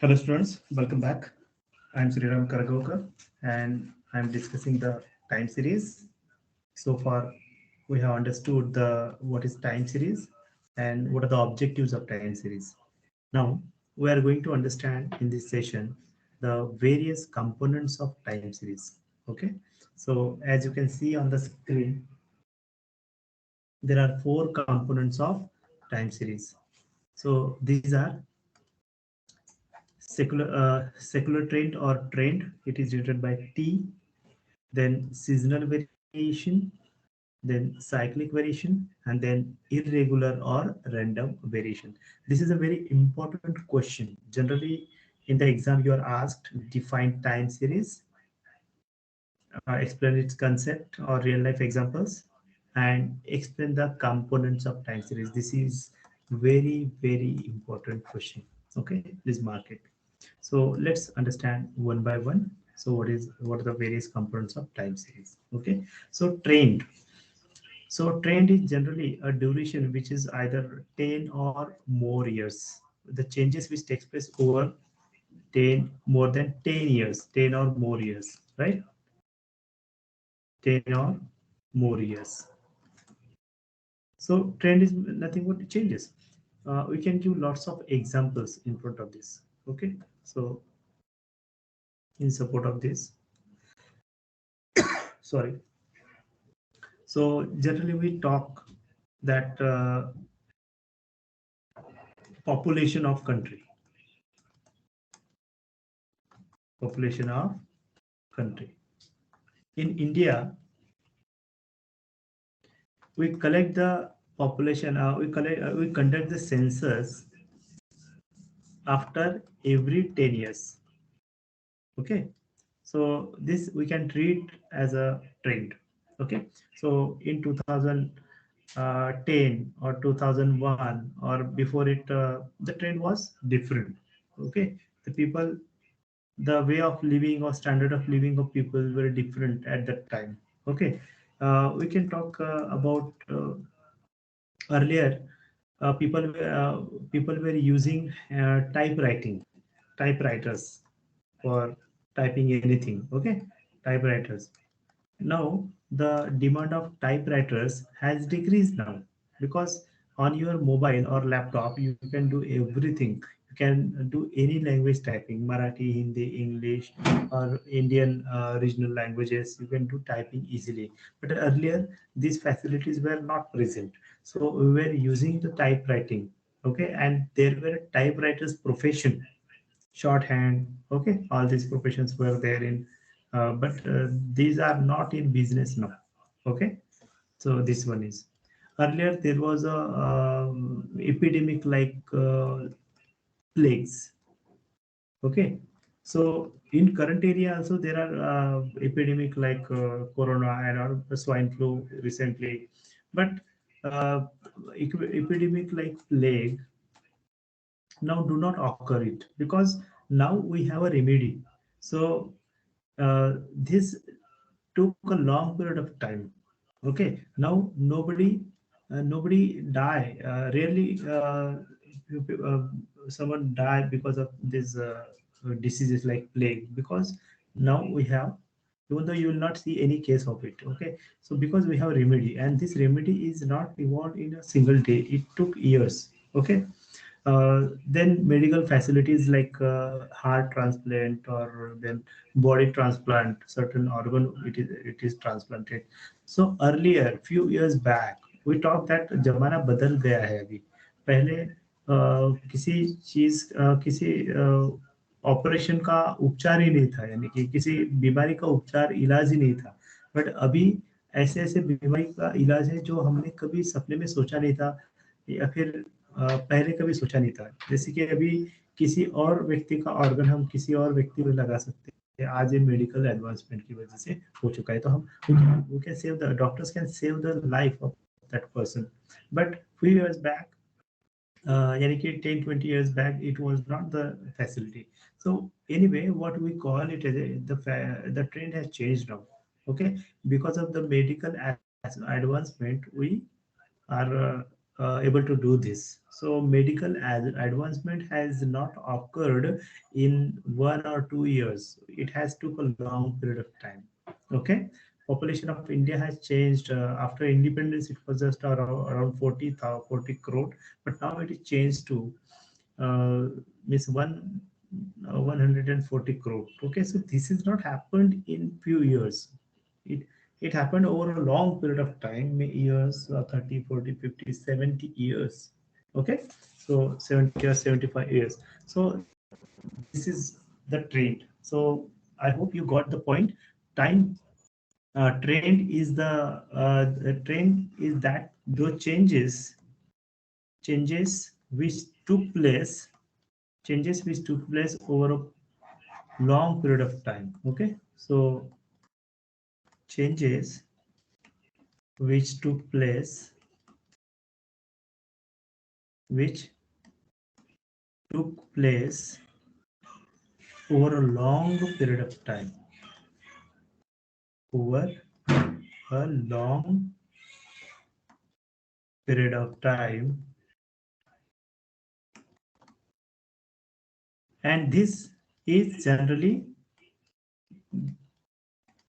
Hello students, welcome back. I'm Shriram Kargoankar and I'm discussing the time series. So far we have understood the what is time series and what are the objectives of time series. Now we are going to understand in this session the various components of time series. Okay, so as you can see on the screen, there are four components of time series. So these are secular trend or trend. It is denoted by T, then seasonal variation, then cyclic variation, and then irregular or random variation. This is a very important question. Generally, in the exam, you are asked define time series, explain its concept or real life examples, and explain the components of time series. This is very important question. Okay, please mark it. So let's understand one by one. So what are the various components of time series? Okay, so trend. So trend is generally a duration which is either 10 or more years. The changes which takes place over 10 more than 10 years, 10 or more years, right? 10 or more years. So trend is nothing but changes. We can give lots of examples in front of this. Okay, so in support of this, sorry. So generally we talk that population of country, population of country. In India, we collect the population. We conduct the census after every 10 years. Okay, so this we can treat as a trend. Okay, so in 2010 or 2001 or before it, the trend was different. Okay, the people, the way of living or standard of living of people were different at that time. Okay, we can talk about earlier. People were using typewriters for typing anything. Okay, typewriters. Now the demand of typewriters has decreased now, because on your mobile or laptop you can do everything. You can do any language typing, Marathi, Hindi, English, or Indian regional languages. You can do typing easily. But earlier these facilities were not present. So we were using the typewriting. Okay, and there were typewriters profession, shorthand. Okay, all these professions were there in, but these are not in business now. Okay, so this one is, earlier there was a epidemic like plagues. Okay, so in current area also there are epidemic like corona and or swine flu recently, but uh, epidemic like plague now do not occur it, because now we have a remedy. So this took a long period of time. Okay, now nobody die, rarely someone die because of this diseases like plague, because now we have, even though you will not see any case of it. Okay, so because we have remedy, and this remedy is not evolved in a single day, it took years. Okay, then medical facilities like heart transplant, or then body transplant, certain organ it is transplanted. So earlier few years back we talked that जमाना बदल गया है अभी. पहले किसी चीज किसी operation का उपचार ही नहीं था, यानी कि किसी बीमारी का उपचार इलाज ही नहीं था. बट अभी ऐसे ऐसे बीमारी का इलाज है जो हमने कभी सपने में सोचा नहीं था, या फिर पहले कभी सोचा नहीं था. जैसे कि अभी किसी और व्यक्ति का ऑर्गन हम किसी और व्यक्ति में लगा सकते हैं, आज ये मेडिकल एडवांसमेंट की वजह से हो चुका है. तो हम we can save the doctors can save the life of that person. But few years back, यानी कि 10-20 years back, it was not the facility. So anyway, what we call it as the trend has changed now. Okay, because of the medical advancement, we are able to do this. So medical advancement has not occurred in 1 or 2 years. It has took a long period of time. Okay, population of India has changed after independence. It was just around 40 crore, but now it is changed to uh, means 140 crore. Okay, so this is not happened in few years. It happened over a long period of time, years, 30, 40, 50, 70 years. Okay, so 70 or 75 years. So this is the trend. So I hope you got the point. Time the trend is that those changes which took place changes which took place over a long period of time. Okay, so changes which took place which took place over a long period of time, over a long period of time, and this is generally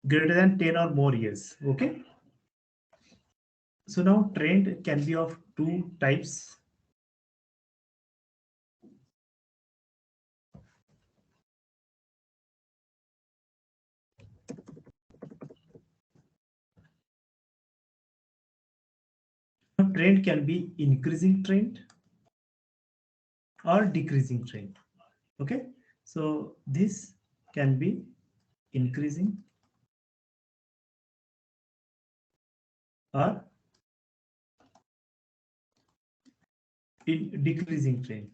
greater than 10 or more years. Okay, so now trend can be of two types. Trend can be increasing trend or decreasing trend. Okay, so this can be increasing or in decreasing trend.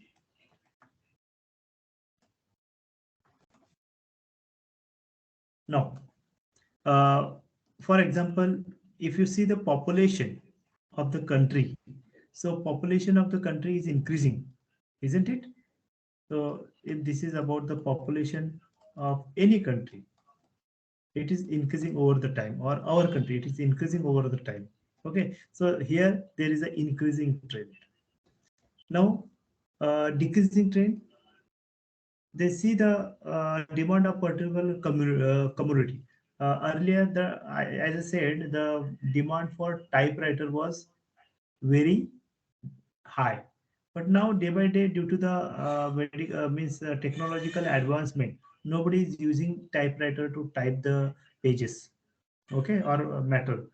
Now, uh, for example, if you see the population of the country, so population of the country is increasing, isn't it? So if this is about the population of any country, it is increasing over the time, or our country, it is increasing over the time. Okay, so here there is an increasing trend. Now, decreasing trend, they see the demand of particular community. Earlier, as I said, the demand for typewriter was very high, but now day by day, due to the means technological advancement, nobody is using typewriter to type the pages. Okay, or matter.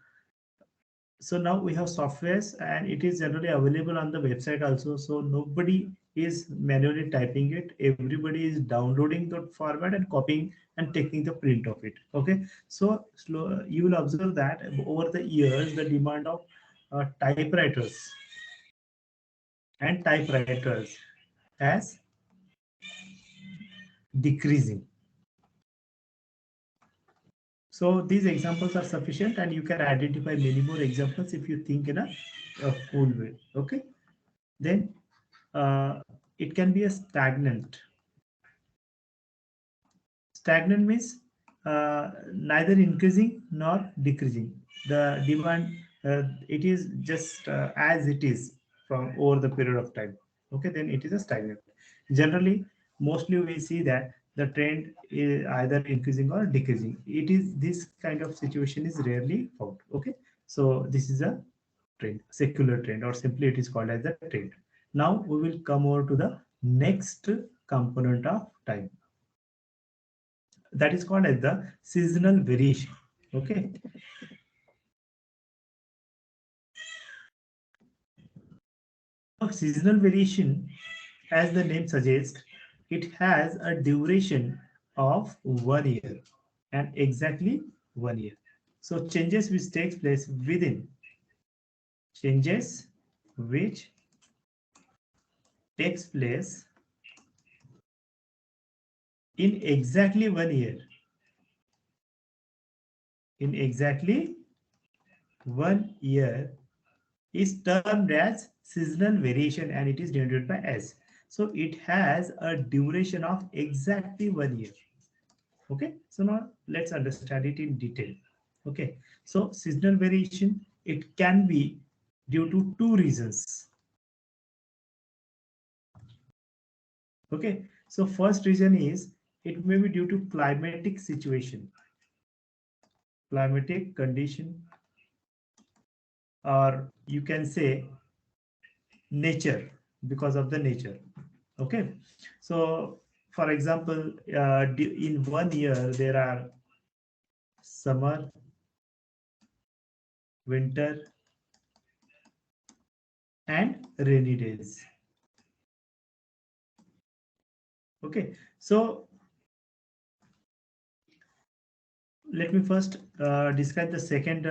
So now we have softwares, and it is generally available on the website also, so nobody is manually typing it. Everybody is downloading the format and copying and taking the print of it. Okay, so you will observe that over the years the demand of typewriters and typewriters has decreasing. So these examples are sufficient, and you can identify many more examples if you think in a cool way. Okay, then uh, it can be a stagnant. Stagnant means neither increasing nor decreasing. The demand, it is just as it is from over the period of time. Okay, then it is a stagnant. Generally, mostly we see that the trend is either increasing or decreasing. It is this kind of situation is rarely found. Okay, so this is a trend, secular trend, or simply it is called as the trend. Now we will come over to the next component of time, that is called as the seasonal variation. Okay, now seasonal variation, as the name suggests, it has a duration of 1 year, and exactly 1 year. So changes which takes place in exactly 1 year, in exactly 1 year, is termed as seasonal variation, and it is denoted by S. So it has a duration of exactly 1 year. Okay, so now let's understand it in detail. Okay, so seasonal variation, it can be due to two reasons. Okay, so first reason is it may be due to climatic situation, climatic condition, or you can say nature, because of the nature. Okay, so for example, in 1 year there are summer, winter, and rainy days. Okay, so let me first describe the second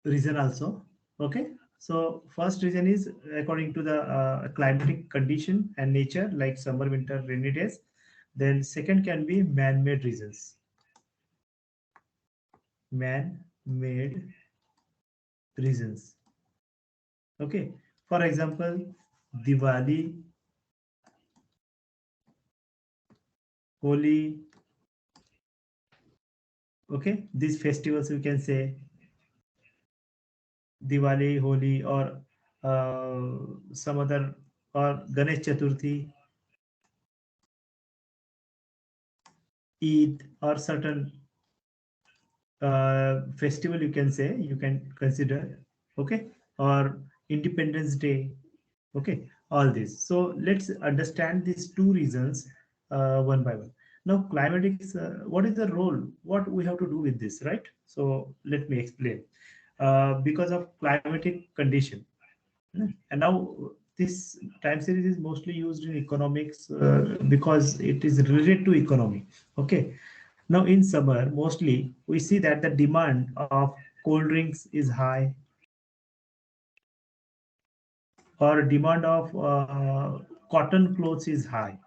reason also. Okay, so first reason is according to the climatic condition and nature, like summer, winter, rainy days. Then second can be man-made reasons. Man-made reasons. Okay, for example, Diwali, Holi. Okay, these festivals we can say Diwali, Holi, or some other, or Ganesh Chaturthi, Eid, or certain festival you can say, you can consider. Okay, or Independence Day. Okay, all this. So let's understand these two reasons one by one. Now, climatics, what is the role? What we have to do with this, right? So let me explain. Because of climatic condition, and now this time series is mostly used in economics because it is related to economy. Okay, now in summer, mostly we see that the demand of cold drinks is high, or demand of cotton clothes is high.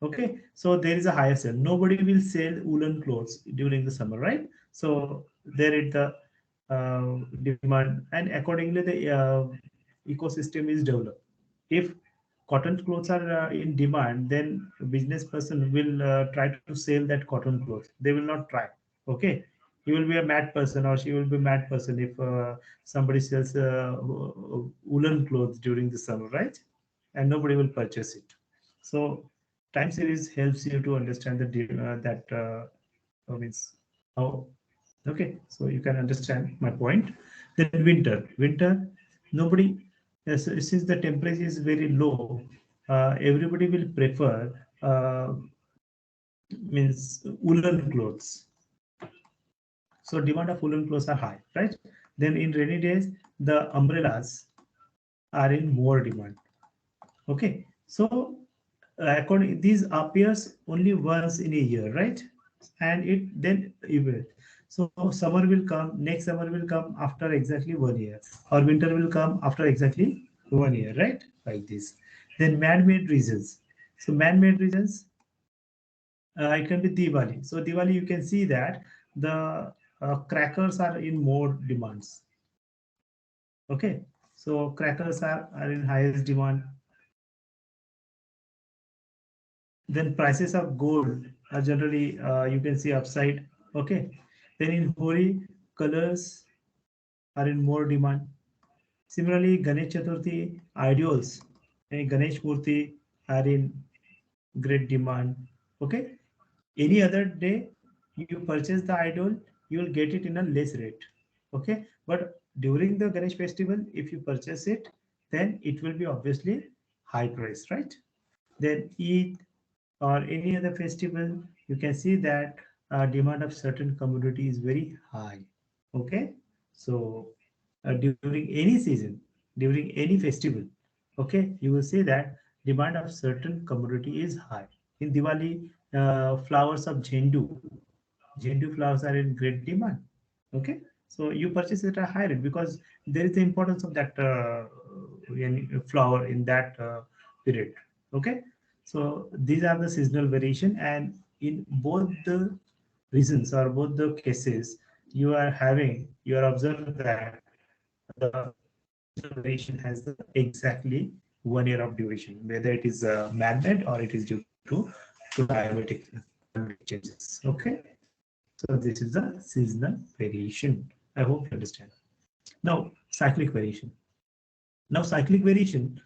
Okay, so there is a higher sale. Nobody will sell woolen clothes during the summer, right? So there is the demand, and accordingly the ecosystem is developed. If cotton clothes are in demand, then a business person will try to sell that cotton clothes. They will not try. Okay, he will be a mad person, or she will be a mad person if somebody sells woolen clothes during the summer, right? And nobody will purchase it. So time series helps you to understand that means how. Okay, so you can understand my point. Then winter, nobody, since the temperature is very low, everybody will prefer means woolen clothes. So demand of woolen clothes are high, right? Then in rainy days, the umbrellas are in more demand. Okay, so according these appears only once in a year, right? And it then event. So summer will come, next summer will come after exactly 1 year, or winter will come after exactly 1 year, right? Like this. Then man-made reasons. So man-made reasons, it can be Diwali. So Diwali, you can see that the crackers are in more demands. Okay, so crackers are in highest demand. Then prices of gold are generally you can see upside. Okay, then in Holi, colors are in more demand. Similarly, Ganesh Chaturthi ideals and Ganesh Murti are in great demand. Okay, any other day you purchase the idol, you will get it in a less rate. Okay, but during the Ganesh festival, if you purchase it, then it will be obviously high price, right? Then Eid or any other festival, you can see that demand of certain commodity is very high. Okay, so during any season, during any festival, okay, you will see that demand of certain commodity is high. In Diwali, flowers of Zendu flowers are in great demand. Okay, so you purchase it at a high rate because there is the importance of that flower in that period. Okay, so these are the seasonal variation, and in both the reasons or both the cases, you are observing that the seasonal variation has the exactly 1 year of duration, whether it is man-made or it is due to climatic changes. Okay, so this is the seasonal variation. I hope you understand. Now, cyclic variation. Now, cyclic variation.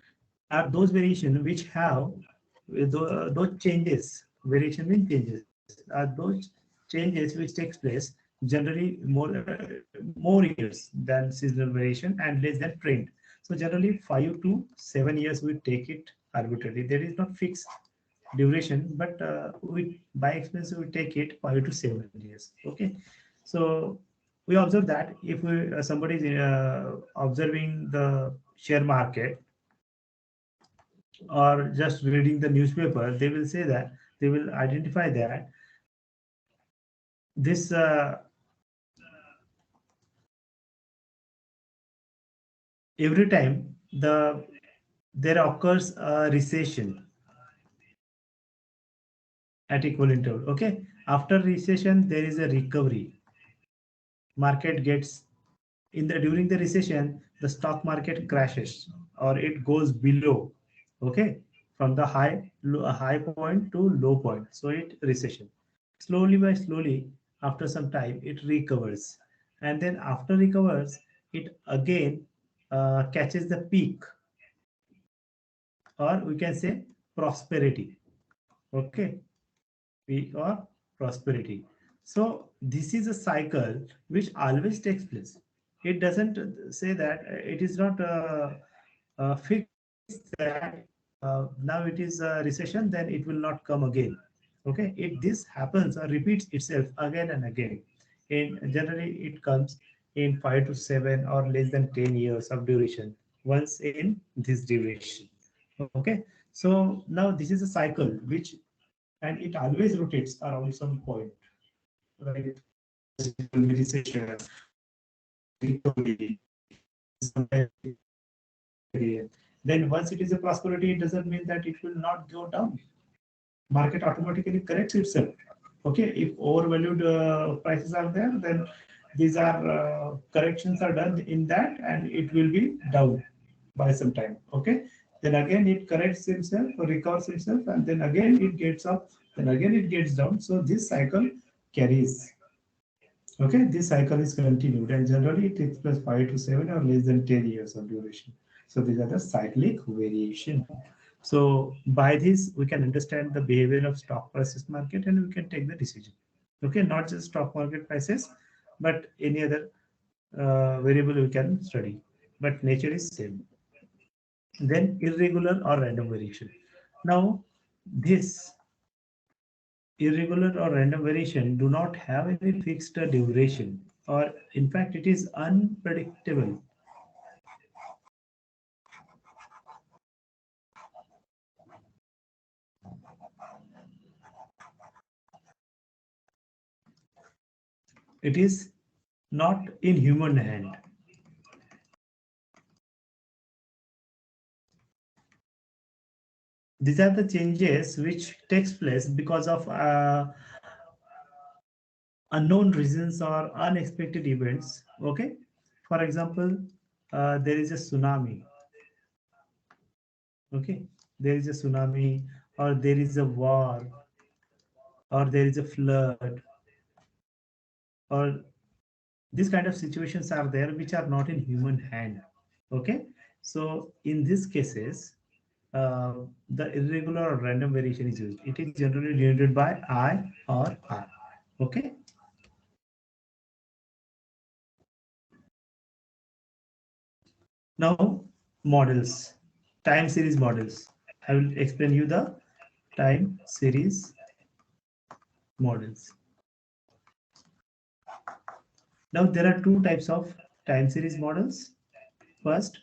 are those variation which have those changes. Variation means changes. Are those changes which takes place generally more years than seasonal variation and less than trend. So generally 5 to 7 years we take it arbitrarily. There is not fixed duration, but we by experience we take it 5 to 7 years. Okay, so we observe that if we somebody is observing the share market or just reading the newspaper, they will say that they will identify that this every time there occurs a recession at equal interval. Okay, after recession there is a recovery. Market gets in the during the recession, the stock market crashes or it goes below. Okay, from the high point to low point. So it recession. Slowly by slowly, after some time, it recovers, and then after recovers, it again catches the peak, or we can say prosperity. Okay, peak or prosperity. So this is a cycle which always takes place. It doesn't say that it is not fixed that now it is a recession, then it will not come again. Okay, if this happens or repeats itself again and again, in generally it comes in 5 to 7 or less than 10 years of duration once in this duration. Okay, so now this is a cycle which, and it always rotates around some point, right? There will be recession, recovery, sometimes period. Then once it is a prosperity, it doesn't mean that it will not go down. Market automatically corrects itself. Okay, if overvalued prices are there, then these are corrections are done in that, and it will be down by some time. Okay, then again it corrects himself, recovers himself, and then again it gets up, then again it gets down. So this cycle carries. Okay, this cycle is continued and generally it takes place 5 to 7 or less than 10 years of duration. So these are the cyclic variation. So by this we can understand the behavior of stock prices market and we can take the decision. Okay, not just stock market prices, but any other variable we can study. But nature is same. Then irregular or random variation. Now this irregular or random variation do not have any fixed duration, or in fact it is unpredictable. It is not in human hand. These are the changes which takes place because of unknown reasons or unexpected events. Okay, for example, there is a tsunami. Okay, there is a tsunami, or there is a war, or there is a flood, or these kind of situations are there which are not in human hand. Okay, so in these cases the irregular or random variation is used. It is generally denoted by I or R. Okay, now models, time series models. I will explain you the time series models. Now there are two types of time series models. First,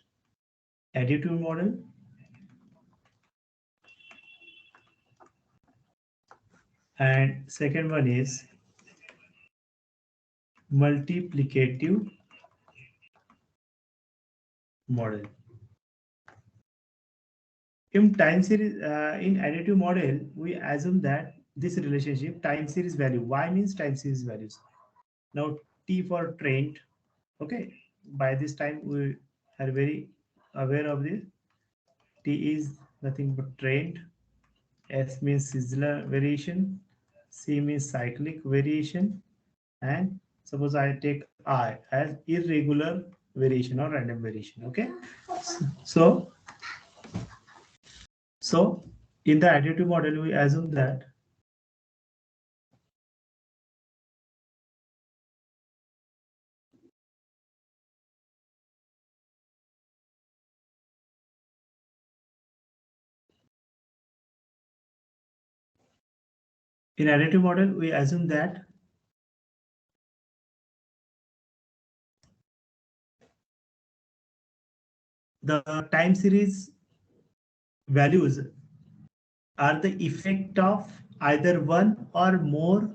additive model, and second one is multiplicative model. In time series, in additive model, we assume that this relationship time series value. Y means time series values. Now T for trend. Okay, by this time we are very aware of this. T is nothing but trend. S means seasonal variation. C means cyclic variation. And suppose I take I as irregular variation or random variation. Okay, so So in the additive model, we assume that in additive model, we assume that the time series values are the effect of either one or more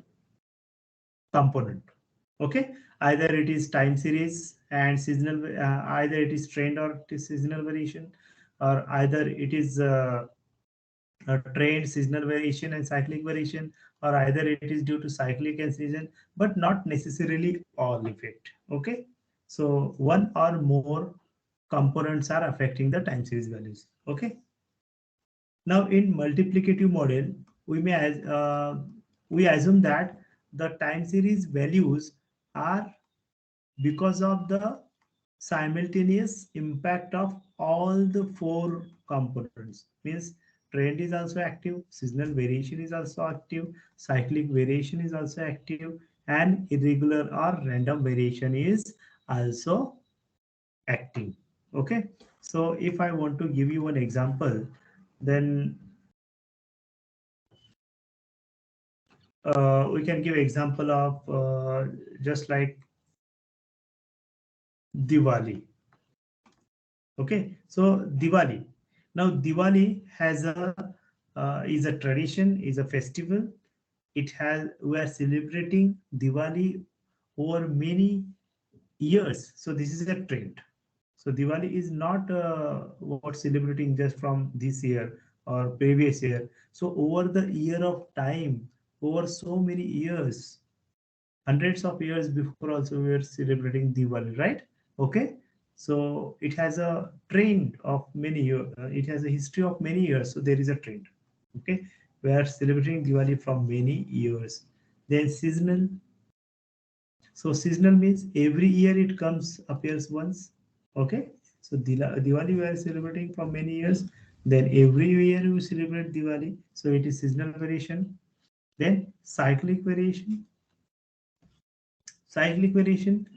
component. Okay, either it is time series and seasonal, either it is trend or it is seasonal variation, or either it is a trend, seasonal variation and cyclic variation, or either it is due to cyclic and season, but not necessarily all effect. Okay, so one or more components are affecting the time series values. Okay, now in multiplicative model, we may we assume that the time series values are because of the simultaneous impact of all the four components. Means trend is also active, seasonal variation is also active, cyclic variation is also active, and irregular or random variation is also active. Okay, so if I want to give you an example, then we can give example of just like Diwali. Okay, so Diwali. Now Diwali has a is a tradition, is a festival. It has, we are celebrating Diwali over many years. So this is a trend. So Diwali is not what celebrating just from this year or previous year. So over the year of time, over so many years, hundreds of years before also we are celebrating Diwali, right? Okay, so it has a trend of many years. It has a history of many years. So there is a trend. Okay, we are celebrating Diwali from many years. Then seasonal. So seasonal means every year it comes appears once. Okay, so Diwali we are celebrating from many years. Then every year we celebrate Diwali. So it is seasonal variation. Then cyclic variation. Cyclic variation,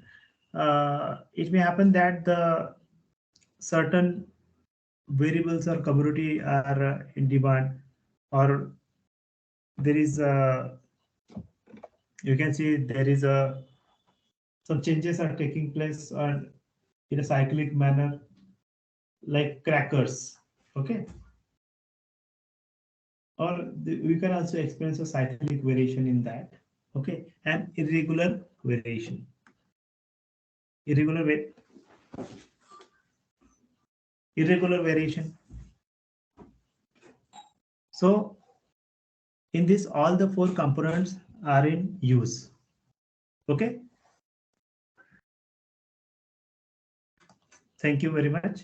it may happen that the certain variables or commodity are in demand, or there is a, you can see there is a, some changes are taking place on in a cyclic manner, like crackers. Okay, or we can also experience a cyclic variation in that. Okay, and irregular variation. Irregular irregular variation. So in this, all the four components are in use. Okay, thank you very much.